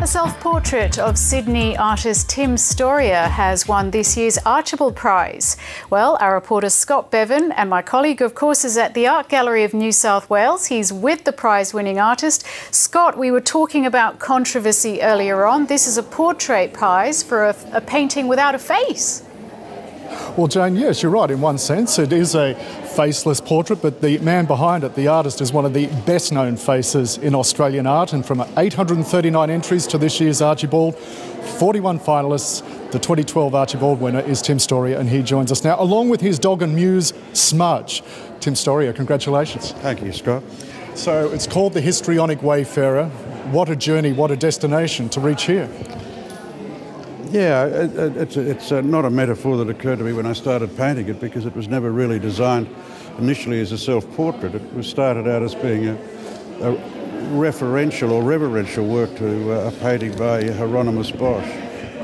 A self-portrait of Sydney artist Tim Storrier has won this year's Archibald Prize. Well, our reporter Scott Bevan and my colleague, of course, is at the Art Gallery of New South Wales. He's with the prize-winning artist. Scott, we were talking about controversy earlier on. This is a portrait prize for a painting without a face. Well, Jane, yes, you're right. In one sense, it is a faceless portrait, but the man behind it, the artist, is one of the best-known faces in Australian art. And from 839 entries to this year's Archibald, 41 finalists, the 2012 Archibald winner is Tim Storrier, and he joins us now, along with his dog and muse, Smudge. Tim Storrier, congratulations. Thank you, Scott. So it's called the Histrionic Wayfarer. What a journey, what a destination to reach here. Yeah, it's not a metaphor that occurred to me when I started painting it, because it was never really designed initially as a self-portrait. It was started out as being a referential or reverential work to a painting by Hieronymus Bosch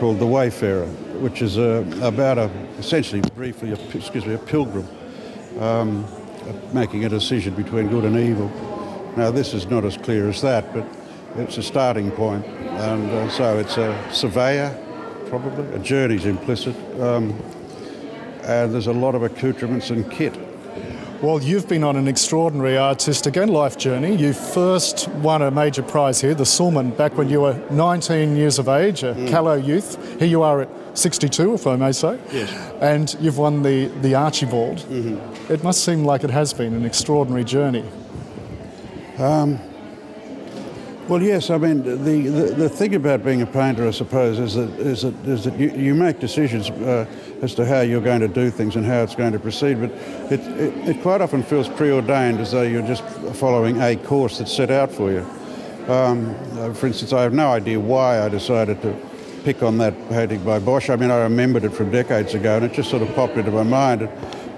called The Wayfarer, which is about essentially, briefly, a pilgrim making a decision between good and evil. Now, this is not as clear as that, but it's a starting point, and so it's a surveyor. Probably. A journey's implicit, and there's a lot of accoutrements and kit. Well, you've been on an extraordinary artistic and life journey. You first won a major prize here, the Sulman, back when you were 19 years of age, a callow youth. Here you are at 62, if I may say. Yes. And you've won the Archibald. Mm-hmm. It must seem like it has been an extraordinary journey. Well, yes. I mean, the thing about being a painter, I suppose, is that you make decisions as to how you're going to do things and how it's going to proceed. But it quite often feels preordained, as though you're just following a course that's set out for you. For instance, I have no idea why I decided to pick on that painting by Bosch. I mean, I remembered it from decades ago, and it just sort of popped into my mind. And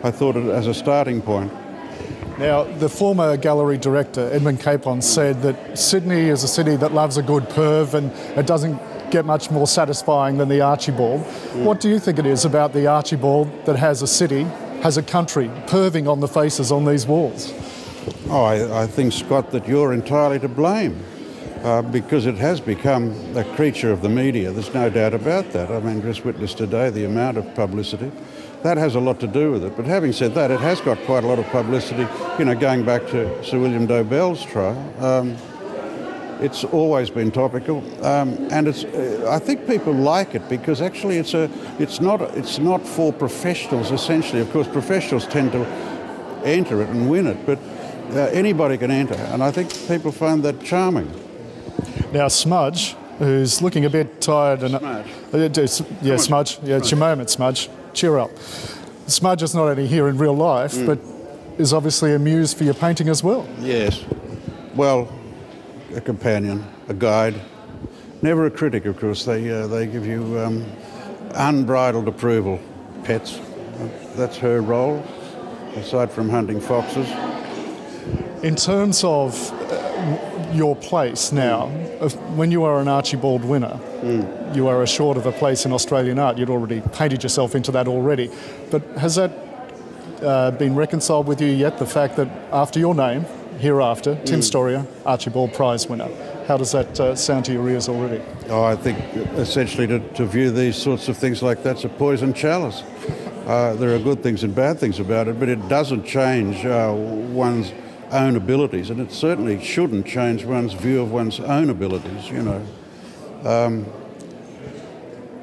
I thought it as a starting point. Now, the former gallery director, Edmund Capon, said that Sydney is a city that loves a good perv, and it doesn't get much more satisfying than the Archibald. What do you think it is about the Archibald that has a city, has a country, perving on the faces on these walls? Oh, I think, Scott, that you're entirely to blame, because it has become a creature of the media. There's no doubt about that. I mean, just witnessed today the amount of publicity. That has a lot to do with it. But having said that, it has got quite a lot of publicity, going back to Sir William Dobell's trial. It's always been topical, and I think people like it because actually it's not for professionals essentially. Of course, professionals tend to enter it and win it, but anybody can enter, and I think people find that charming. Now, Smudge, who's looking a bit tired, and Smudge. Smudge. Yeah, it's your moment, Smudge. Cheer up. Smudge is not only here in real life, but is obviously a muse for your painting as well. Yes. Well, a companion, a guide. Never a critic, of course. They give you unbridled approval. Pets. That's her role, aside from hunting foxes. In terms of your place now, when you are an Archibald winner, you are assured of a place in Australian art. You'd already painted yourself into that already. But has that been reconciled with you yet, the fact that after your name, hereafter, Tim Storrier, Archibald Prize winner? How does that sound to your ears already? Oh, I think essentially to view these sorts of things like that's a poison chalice. There are good things and bad things about it, but it doesn't change one's own abilities, and it certainly shouldn't change one's view of one's own abilities,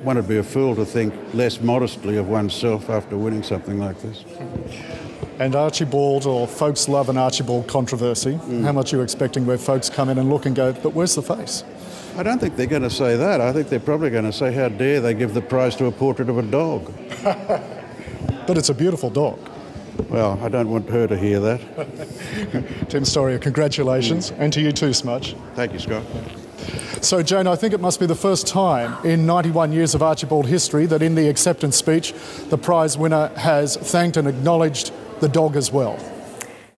One would be a fool to think less modestly of oneself after winning something like this. And Archibald, or folks love an Archibald controversy. How much are you expecting where folks come in and look and go, but where's the face? I don't think they're going to say that. I think they're probably going to say, how dare they give the prize to a portrait of a dog. But it's a beautiful dog. Well, I don't want her to hear that. Tim Storrier, congratulations. And to you too, Smudge. Thank you, Scott. So, Jane, I think it must be the first time in 91 years of Archibald history that in the acceptance speech, the prize winner has thanked and acknowledged the dog as well.